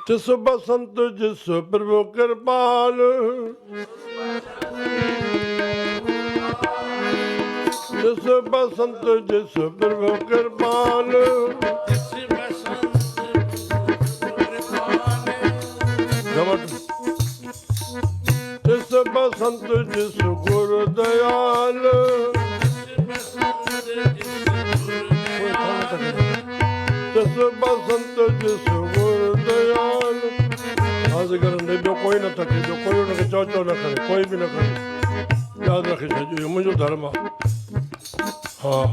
तिस बसंत जिस प्रभु कृपाल, जिस बसंत जिस प्रभु कृपाल, जिस बसंत जिस गुरु दयाल, जिस बसंत जिस गुरु दयाल। आज अगर जो कोई न थके, जो कोई उनखे चौ चौ न करे, कोई भी न करे, याद रखे छो ये मुझो धर्म आहे। हाँ,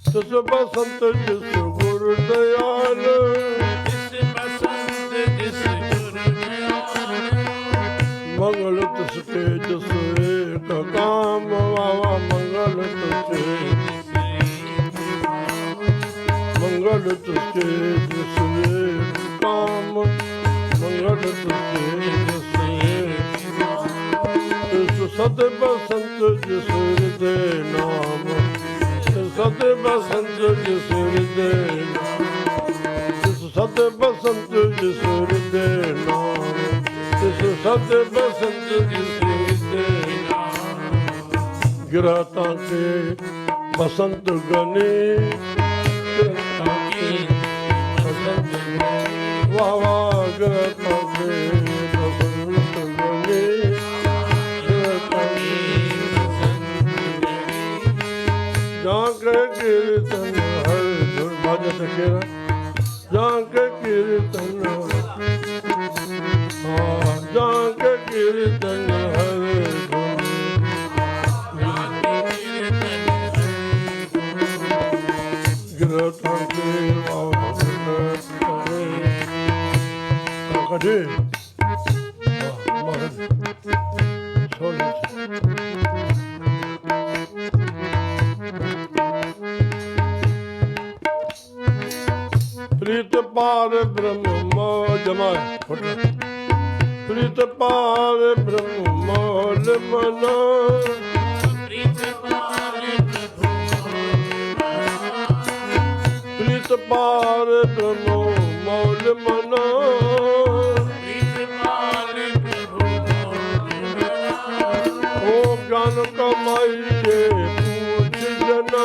जिस बसंत जिस गुरु दयाल, मंगल तुझके जिस एक काम, वावा मंगल तुझके, मंगल तुझके जिस एक काम, मंगल तुझके जिस एक जिस सत बसंत जिस हृदय नाम, सत बसंत जिस हृदय नाम, जिस सत बसंत जिस हृदय नाम, जिस सत बसंत जिस हृदय नाम। गिरहता के बसंत गने, वाह वाह गिरहता के बसंत गने, जाके कीर्तन हर धुन बाजा सकेरा, जाके कीर्तन, हाँ जाके कीर्तन हर धुन, गिरता के कटे प्रीत पार ब्रह्म जमाए, प्रीत पार ब्रह्म मौल मना, प्रीत पार ब्रह्म मौल मना, ओ ज्ञान कमाइए पूछ जना,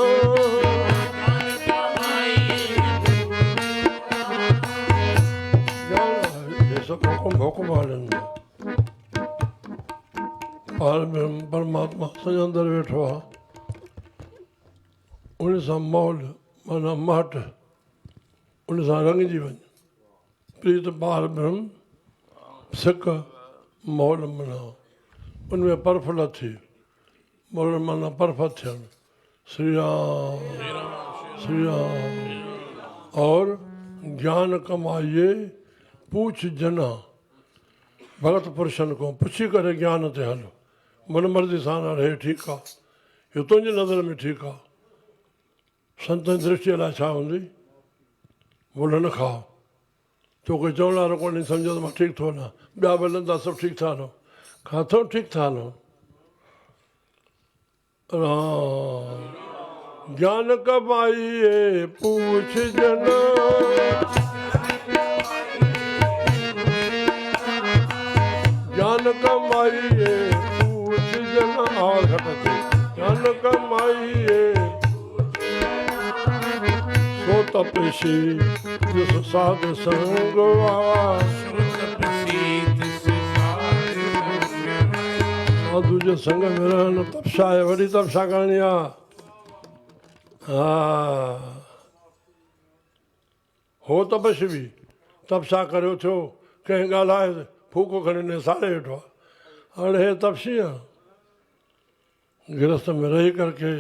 हुक्म आनंद परमात्मा सॼो अंदरि वेठो आहे, उन सां मौल माना मट, उन सां रंगजी वञ। प्रीत पार ब्रह्म सिक मौल मना, उनमें परफुल थी, मौल माना परफत थियणु। श्री राम श्री राम। और ज्ञान कमाइए पूछ जना, भगत पुरुषनि खां पुछी करे ज्ञान ते हल। मन मर्ज़ी सां हे ठीकु आहे, इहो तुंहिंजी नज़र में ठीकु आहे, संतनि जी दृष्टि अलाए छा हूंदी। मुल न खाओ, तोखे चवण वारो कोन्हे, सम्झो त मां ठीकु थो हलां, ॿिया बि हलनि था सभु ठीकु था हलो, किथां ठीकु था हलो। राम ज्ञान कमाइए पूछ जना, ज्ञान कमाइए पूछ जना, और घटते ज्ञान कमाइए सो तपसी जिस साध संग साधु जे संग में रहना। तपसा है, वॾी तपसा करणी आहे। हा हो तपस्वी तपसा करियो थियो, कंहिं ॻाल्हाए फूको खणी ने साड़े वेठो आहे। हाणे हे तपसी आहे, गृहस्थ में रही करके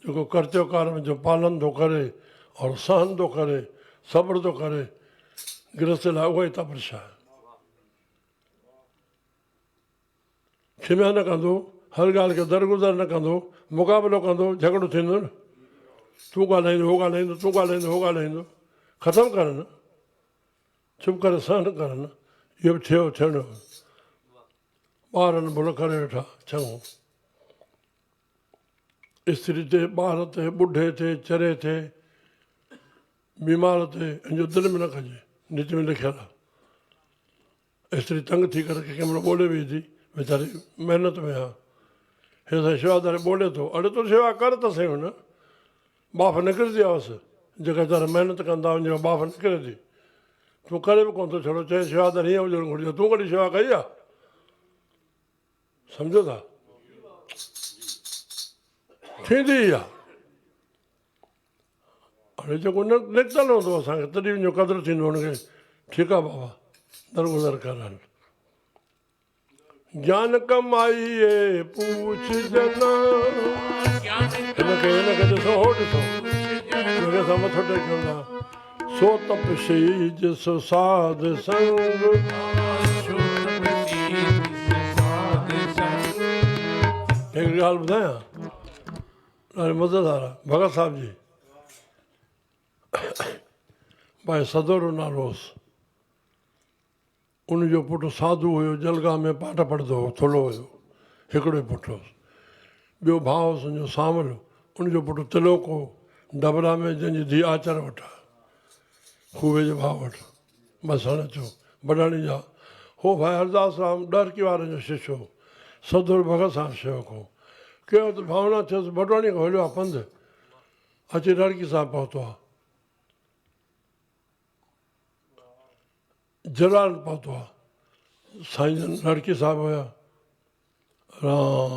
जेको कर्त्यो कर्म जो पालन थो करे और सहन थो करे, सब्र थो करे, गृहस्थ लाइ उहा ई तपस्या आहे। खिमिया न कंदो, हर ॻाल्हि खे दरगुज़र न कंदो, मुक़ाबिलो कंदो, झगड़ो थींदो न। तूं ॻाल्हाईंदो, हो ॻाल्हाईंदो, तूं ॻाल्हाईंदो, हो ॻाल्हाईंदो, ख़तमु कर न, चुप करे सहन कर न। इहो बि थियो थियणो। ॿारनि भुल करे वेठा चङो, स्त्री ते, ॿार ते, ॿुढे ते, चरे ते, बीमार ते, हिनजो दिलि में न कजे, नीति में लिखियलु आहे। स्त्री तंग थी करे कंहिं महिल ॿोॾे वेही थी वीचारी महिनत में आहे हे साईं शेवादार ॿोॾे थो अड़े तूं शेवा कर त सही हुन बाफ़ निकिरंदी आहे बसि जेका वीचारा महिनत कंदा हुन बाफ़ निकिरे थी तूं करे बि कोन थो छॾो चए शेवादार हीअं हुजणु घुरिजे तूं कॾहिं शेवा कई आहे सम्झो था थींदी आहे हाणे जेको न निकितल हूंदो असांखे तॾहिं उनजो क़दुरु थींदो हुनखे ठीकु आहे बाबा दरगुज़र कर ज्ञान कमाईए पूछ जना हिनखे ॾिसो हो ॾिसो हिनखे असां मथो टेकियूं था सो तपशीज सो साध संग हिकिड़ी ॻाल्हि ॿुधायां ॾाढी मज़ेदार आहे भगत साहिब जी भाई सदोरो नालो हुउसि उनजो पुटु साधू हुयो जलगांव में पाठ पढ़ंदो हुओ थोरो हुयो हिकिड़ो ई पुटु हुउसि ॿियो भाउ हुउसि उनजो सावल उनजो पुटु तिलोक हो डबरा में जंहिंजी धीउ आचर वटि आहे खूबे जे भाउ वटि बसि हाणे अचो बडाणी जा हो भाई हरदास राम ॾारकी वारनि जो शिष्य हो सदोर भगत साहिब शेवक हो कयो त भावना थियसि बडवाणी खां हलियो आहे पंधु अची ॾारकी साहिब पहुतो आहे जलाल पहुतो आहे साईं जन लड़की साहिब हुया राम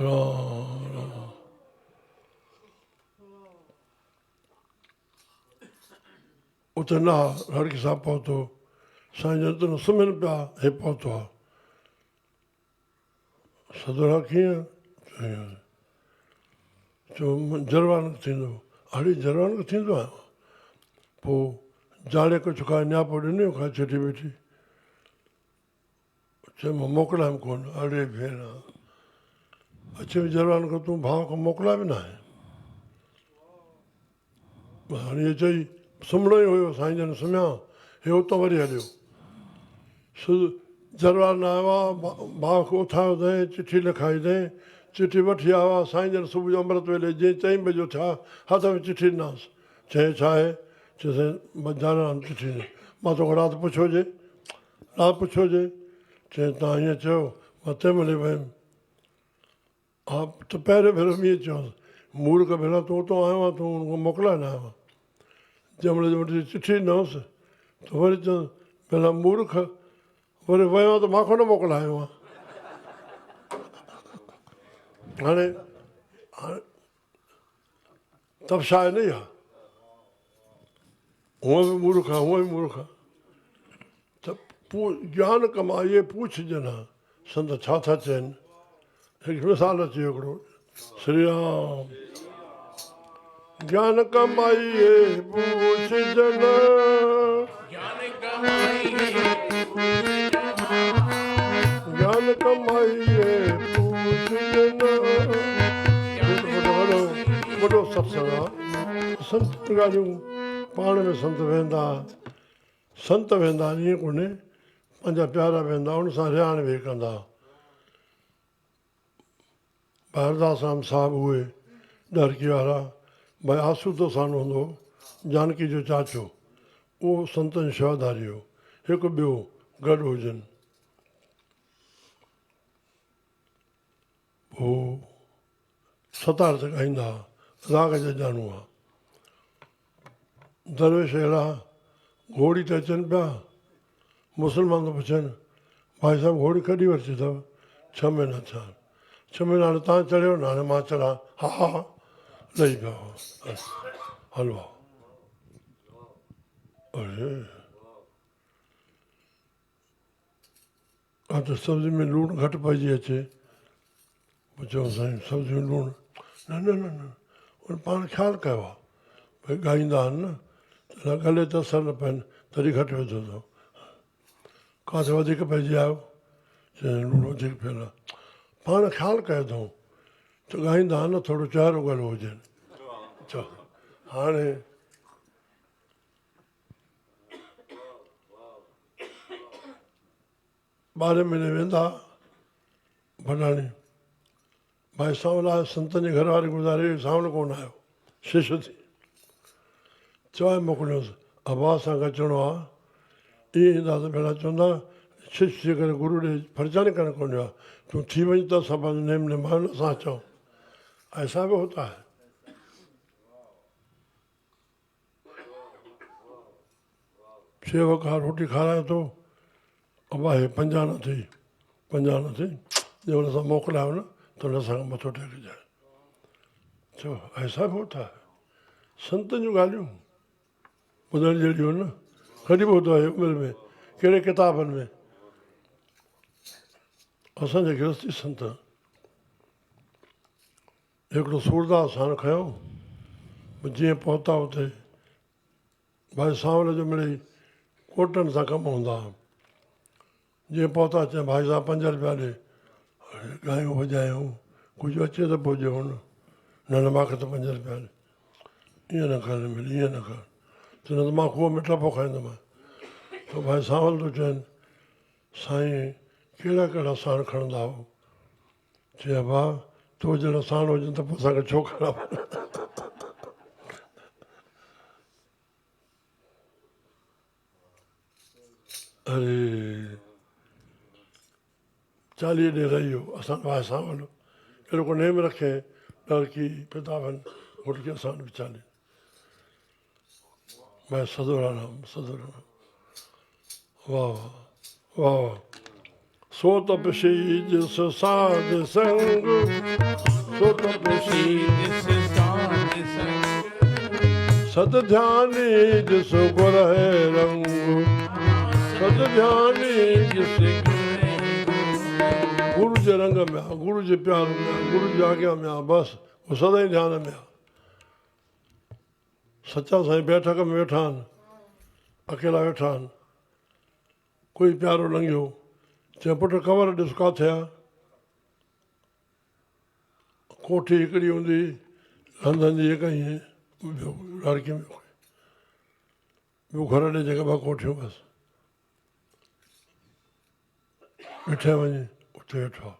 राम राम उते न लड़की साहिब पहुतो साईं जन त सुम्हनि पिया हे पहुतो आहे सदोरा कीअं चयो जरवान थींदो हाणे जरवान थींदो आहे पोइ जाड़े कुझु खाए नियापो ॾिनो खाए चिठी बीठी चयो मां मोकिलायमि कोन अड़े भेण अचे जरवान खां तूं भाउ खां मोकिलाए बि न आहे हाणे इहे चई सुम्हणो ई हुयो साईं जन सुम्हिया हे उतां वरी हलियो जरवान न आयो आहे भाउ खे उथायो अथई चिठी लिखाई अथई चिठी वठी आयो आहे साईं जन सुबुह जो अमृत वेले जीअं 4 बजे थिया हथ में चिठी ॾिनासि चई छा आहे चयोसीं जाना चिठी मां तोखां राति पुछियो हुजे चई तव्हां हीअं चयो मां तंहिं महिल वियुमि हा त पहिरियों भेरो बि ईअं चयोसि मूर्ख भेण तूं उतां आयो आहे तूं मोकिलाए न आयो आहे जंहिं महिल वटि चिठी ॾिनोसि त वरी चयोसि भेण मूर्ख वरी वियो त मां कोन मोकिलायो आहे हाणे तफ़्शा आहे न इहा हूअं बि मूर्ख आहे हूअं बि मूर्ख आहे त ज्ञान कमाईए पूछ जना संत छा था चवनि हिकु मिसाल अची वियो हिकिड़ो श्री राम ज्ञान कमाईए पूछ जना ज्ञान कमाईए पूछ जना वॾो सत्संग आहे संत ॻाल्हियूं पाण में संत वेंदा ईअं कोन्हे पंहिंजा प्यारा वेंदा उन सां रिहाण वेही कंदा हरदास राम साहिबु उहे ॾारकी वारा भई आसूदो सां हूंदो जानकी जो चाचो उहो संतनि शेवादारी हो हिकु ॿियो गॾु हुजनि पोइ सतार ते ॻाईंदा राग जा ॼाणू आहे दरवेश अहिड़ा घोड़ी ते अचनि पिया मुस्लमान त पुछनि भाई साहिबु घोड़ी कॾहिं वरिती अथव 6 महीना थिया 6 महीना हाणे तव्हां चढ़ियो न हाणे मां चढ़ां हा हा लही पियो हलो अरे हा त सब्जी में लूणु घटि पइजी अचे पोइ चओ साईं सब्जी में लूणु न न न न उन पाण ख़्यालु कयो आहे भई ॻाईंदा आहिनि न गले ते असरु न पइनि तॾहिं घटि विझो अथव किथे वधीक पइजी आयो चई लूणु वधीक पियल आहे पाण ख़्यालु कयो अथऊं त ॻाईंदा आहिनि न थोरो चहिरो गलो हुजे चओ हाणे ॿारहें महीने वेंदा भंडाणी भाई सावला संतनि जे घर वारी गुज़ारे सावलो कोन आयो शिष्य थी चवाए मोकिलियोसि अबा सां गॾु अचिणो आहे ईअं ईंदा त भेणा चवंदा शिष्य थी करे गुरू ॾे फर्ज़ानी करणु कोन्हे आहे तूं थी वञ त असां पंहिंजो नेम निभायूं असां चऊं ऐसा बि होता है सेवक खां रोटी खाराए थो अब आहे 50 न थी जंहिं महिल असां मोकिलियां न त हुन असांखे मथो टेकिजांइ चओ ऐसा बि होता है संतनि जूं ॻाल्हियूं ॿुधण जहिड़ियूं आहिनि न कॾहिं बि ॿुधो आहे उमिरि में कहिड़े किताबनि में असांजे गृहस्थी संत हिकिड़ो सूरदास हाणे खयों जीअं पहुता हुते भाई सांवल जो मिड़ई कोटनि सां कमु हूंदा हुआ जीअं पहुता चई भाई साहब 5 रुपया ॾे ॻायूं वॼायूं कुझु अचे त पोइ ॾियो न न मूंखे त 5 रुपया ॾे ईअं न कर मिली ईअं न कर चवंदो त मां खूह में टपो खाईंदोमांइ त भाई सांवल थो चवनि साईं कहिड़ा कहिड़ा साण खणंदा हो चए भाउ तो जहिड़ा साण हुजनि त पोइ असांखे छो खणा अरे 40 ॾींहं रही वियो असां भाई सांवल अहिड़ो को नेम रखे ॾरकी पिताबनि घुटकी असां वटि बि 40 भाई सदोराम वाह वाह वाह सो तपसी जिस साध संग सो तपसी जिस साध संग सद ध्यानी जिस गुर है रंग सद ध्यानी जिस गुरु जे रंग में आहे गुरु जे प्यार में आहे गुरु जे आज्ञा में आहे बसि उहो सदाईं ध्यान में आहे सचा साईं बैठक में वेठा आहिनि अकेला वेठा आहिनि कोई प्यारो लंघियो चए पुटु कवर ॾिस किथे आहे कोठी हिकिड़ी हूंदी हंधनि जी हिकु ईअं ॿियो लड़की में ॿियो घर ॾे जेके 2 कोठियूं बसि ॾिठे वञे उते वेठो आहे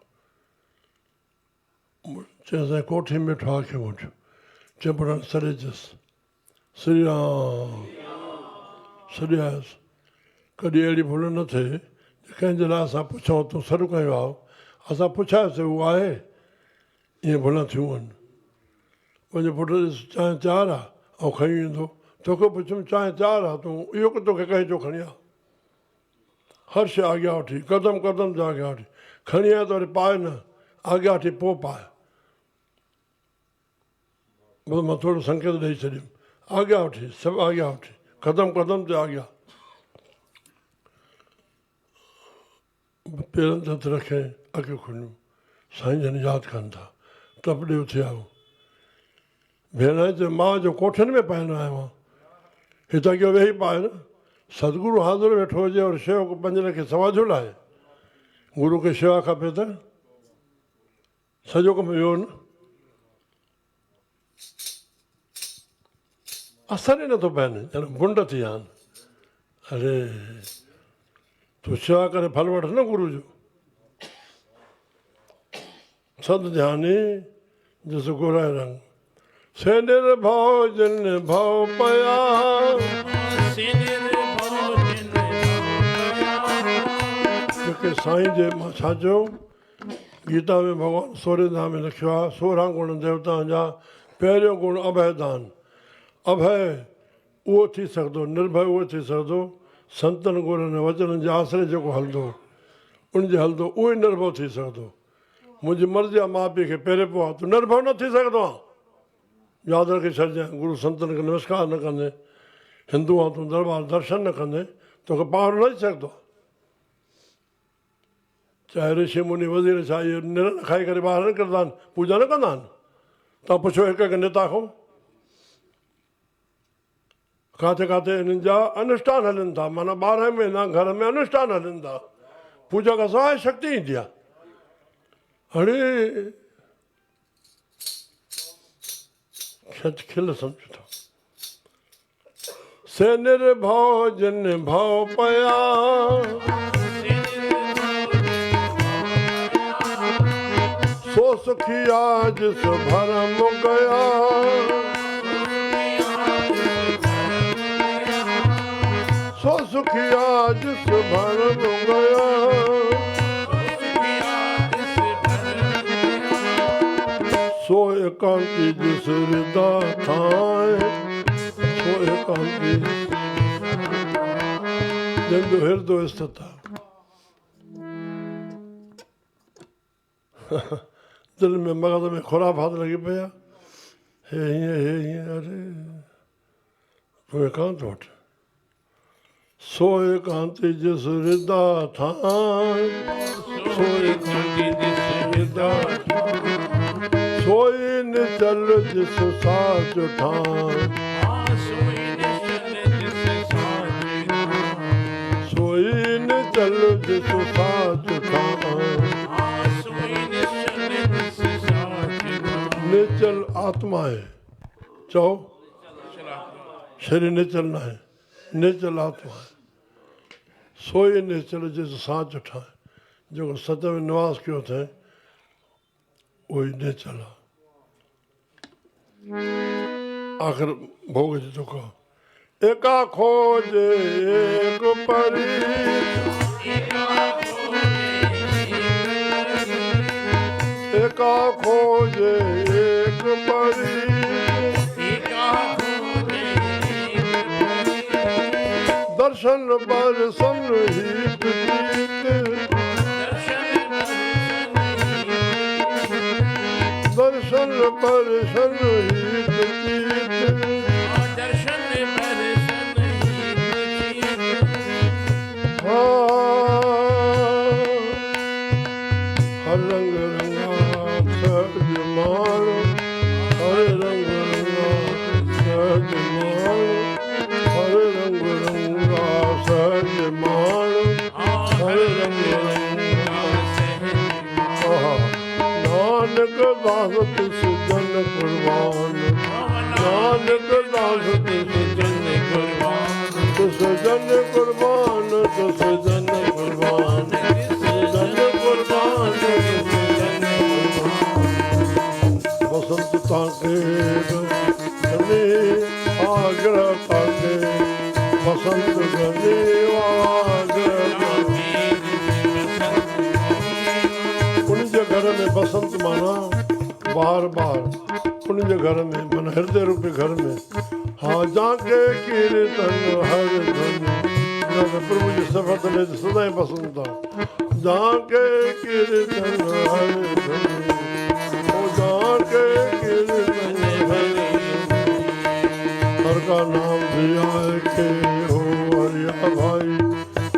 चए असांजी कोठी में वेठो आहे खे वठो चए पुटु सॾे अचसि श्री राम सॾियासि कॾहिं अहिड़ी भुल न थिए कंहिंजे लाइ असां पुछूं तूं सॾु कयो आहे असां पुछायोसीं उहो आहे ईअं भुल थियूं आहिनि मुंहिंजे पुट ॾिस चांहि 4 आहे ऐं खणी ईंदो तोखे पुछियुमि चांहि 4 आहे तूं इहो तोखे कंहिं जो खणी आहे हर शइ आॻियां वठी कदम कदम ते आॻियां वठी खणी आहे त वरी पाए न आॻियां वठी पोइ पाए बसि मां थोरो संकेत ॾेई छॾियुमि आॻियां वठी सभु आॻियां वठी कदम कदम ते आॻियां पेरनि ते हथ रखे अखियूं खुलियूं साईं जन यादि कनि था टप ॾे उथी आयो भेण चए मां जो कोठियुनि में पाईंदो आहियां मां हिते अॻियां वेही पाए न सतगुरू हाज़ुर वेठो हुजे और शेवक 5 खे सवाझो लाहे गुरू खे शेवा खपे त सॼो कमु वियो न असर ई नथो पए न ॼण गुंड थी विया आहिनि अरे तूं शेवा करे फल वठ न गुरू जो सद ध्यानी जिस गुर रंग से निर्भव जिन भव पया जेके साईं जे मां छा चयो गीता में भॻवानु 16 धाम में लिखियो आहे 16 गुण देवताउनि जा पहिरियों गुण अभय दान अभय उहो थी सघंदो निर्भय उहो थी सघंदो संतनि गुरनि वचननि जे आसिरे जेको हलंदो उनजे हलंदो उहो ई निर्भव थी सघंदो मुंहिंजी मर्ज़ी आहे माउ पीउ खे पहिरें पोइ आहे तूं निर्भव न थी सघंदो आहे यादि रखी छॾिजांइ गुरू संतनि खे नमस्कार न कंदे हिंदू आहे तूं दरबार दर्शन न कंदे तोखे पाण न अची सघंदो आहे चाहे ऋषि मुनि वज़ीर छा इहे निर न खाई करे ॿाहिरि निकिरंदा आहिनि पूजा न कंदा आहिनि तव्हां पुछो हिकु हिकु नेता खां किथे किथे हिननि जा अनुष्ठान हलनि था माना 12 महीना घर में अनुष्ठान हलनि था पूजा खां सवाइ शक्ति ईंदी आहे हाणे खिल सम्झो था से निर्भव जिन भव पया सो सुखिया जिस भरम गया सो सुखिया जिस भरम गया सो एकांती जिस हृदय ठाए सो एकांती जंदो हृदय स्थित दिल में मगज में खुराफात लगी पिया हे अरे तू एकांत वठ सो एकांती जिस हृदय ठाए सो एकांती जिस हृदय सोई निचल जिस साच ठाए सोई निचल जिस साच ठाए निचल आत्मा है चो शरीर निचलना है निचल आत्मा है सोई निचल जिस साच ठाए जो सत्य में निवास क्यों थे वही निचल आखिर भोग जी को एका खोज एक परी एका खोज एक परी दर्शन बरसन ही प्रतीत दर्शन बरसन ही प्रतीत हर रंग रंगा सहज मान हर रंग रंगा सहज मान हर रंग रंगा सहज मान हर रंग रंगा नानक दास तिस जन कुर्बान नानक दास तिस जन कुर्बान तिस जन कुर्बान तिस जन कुर्बान जन कुर्बान बसंत ताके गने आग्रह ताके बसंत गने आग्रह उनके घर में बसंत माना बार बार उनके घर में मन हृदय रूपी घर में हाँ जाके कीर्तन हर ध्वनि प्रभु जी सफत में सदा बसंत जाके कीर्तन हर ध्वनि ओ जाके कीर्तन हर का नाम दिया के हो हरिया भाई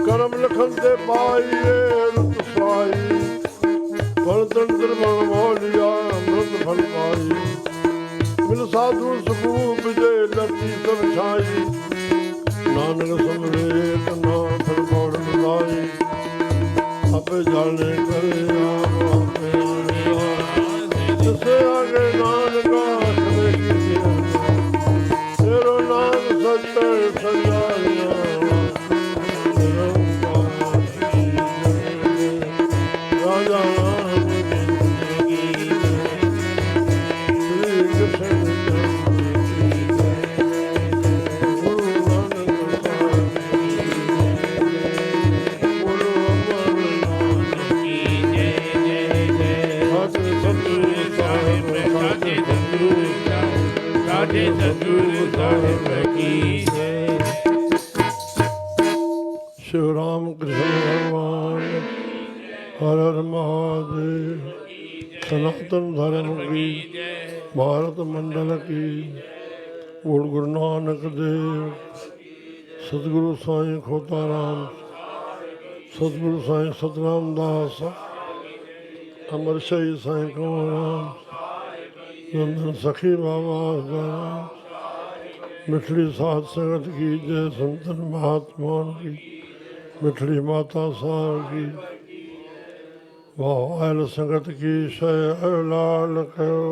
करम लखन दे पाइए रुत स्वाई फलतंत्र बल मोलिया अमृत फल पाई मिल साधु सुखूप जय लती सब छाई नानक समरेत ना फल मोड़ मिलाई अपे जाने करे आप जिससे आगे नानका तेरो नाम सत्य सजाया राजा शिव राम कृष्ण भगवान हर हर महादेव सनातन धर्म की भारत मंडल की गुरु नानक देव सतगुरु साईं खोताराम सतगुरु साईं सतराम दास अमर शहीद साईं कंवरराम नंदन सखी बाबा मिठड़ी साध संगत की जय संतन महात्माओं की मिठड़ी माता साहब की वाह आयल संगत की शय लाल कयो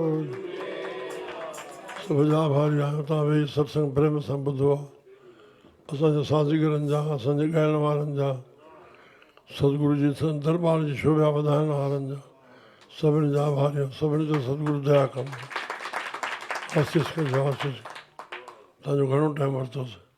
सभजा भारी आयो वेही सत्संग प्रेम सां ॿुधो आहे असांजे साधीगरनि जा असांजे ॻाइण वारनि जा सतगुरु जी दरबार जी शोभा वधाइण वारनि जा सभिनी जा आभारी सभिनी जो सतगुरु दया कंदो आशीष कजो आशीष तव्हांजो घणो टाइम वरितोसीं